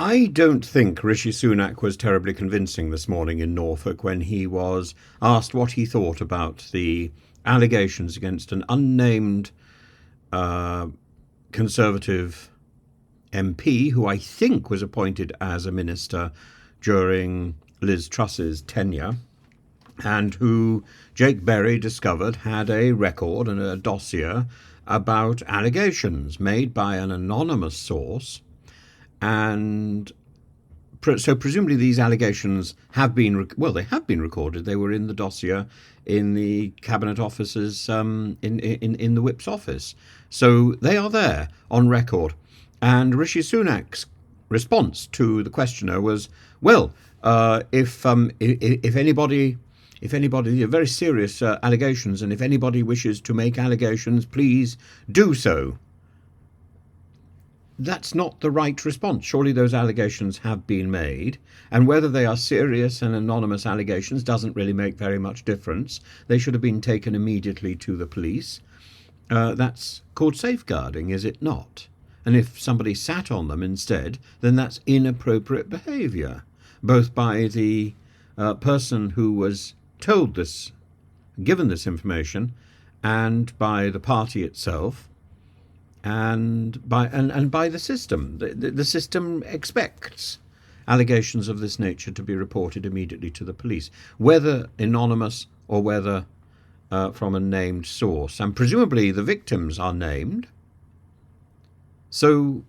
I don't think Rishi Sunak was terribly convincing this morning in Norfolk when he was asked what he thought about the allegations against an unnamed uh, Conservative MP who I think was appointed as a minister during Liz Truss's tenure, and who Jake Berry discovered had a record and a dossier about allegations made by an anonymous source. And so presumably these allegations have been, well, they have been recorded. They were in the dossier in the Cabinet Office's, in the Whip's office. So they are there on record. And Rishi Sunak's response to the questioner was, well, if anybody, very serious allegations, and if anybody wishes to make allegations, please do so. That's not the right response. Surely those allegations have been made, and whether they are serious and anonymous allegations doesn't really make very much difference. They should have been taken immediately to the police. That's called safeguarding, is it not? And if somebody sat on them instead, then that's inappropriate behaviour, both by the person who was told this, given this information, and by the party itself, and by the system. The system expects allegations of this nature to be reported immediately to the police, whether anonymous or whether from a named source. And presumably the victims are named, so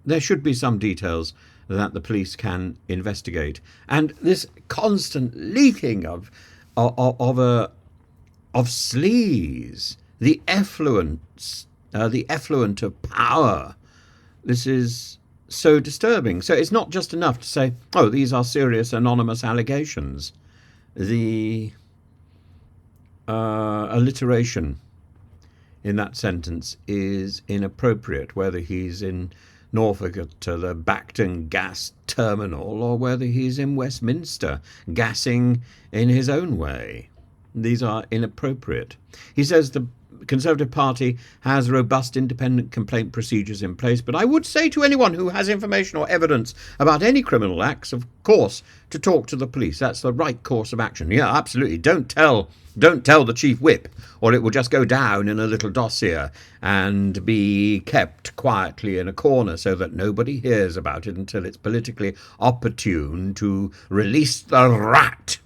there should be some details that the police can investigate. And this constant leaking of sleaze, the effluence, the effluent of power. This is so disturbing. So it's not just enough to say, oh, these are serious anonymous allegations. The alliteration in that sentence is inappropriate, whether he's in Norfolk at the Bacton gas terminal or whether he's in Westminster gassing in his own way. These are inappropriate. He says the Conservative Party has robust independent complaint procedures in place, but I would say to anyone who has information or evidence about any criminal acts, of course, to talk to the police. That's the right course of action. Yeah, absolutely. Don't tell the Chief Whip, or it will just go down in a little dossier and be kept quietly in a corner so that nobody hears about it until it's politically opportune to release the rat.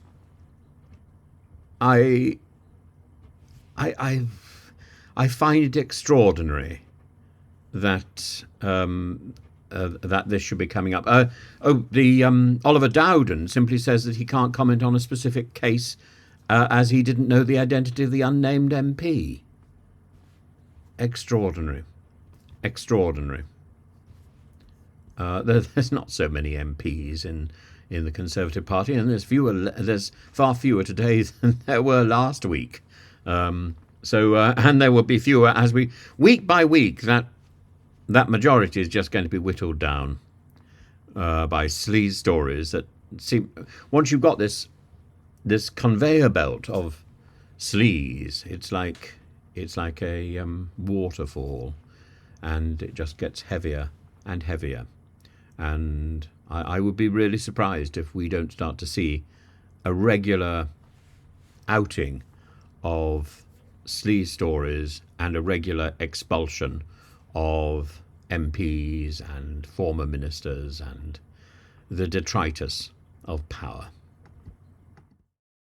I find it extraordinary that that this should be coming up. Oliver Dowden simply says that he can't comment on a specific case as he didn't know the identity of the unnamed MP. Extraordinary. There's not so many MPs in the Conservative Party, and there's far fewer today than there were last week. And there will be fewer as week by week, that majority is just going to be whittled down by sleaze stories that seem, once you've got this conveyor belt of sleaze, it's like a waterfall, and it just gets heavier and heavier. And I would be really surprised if we don't start to see a regular outing of sleaze stories and a regular expulsion of MPs and former ministers and the detritus of power.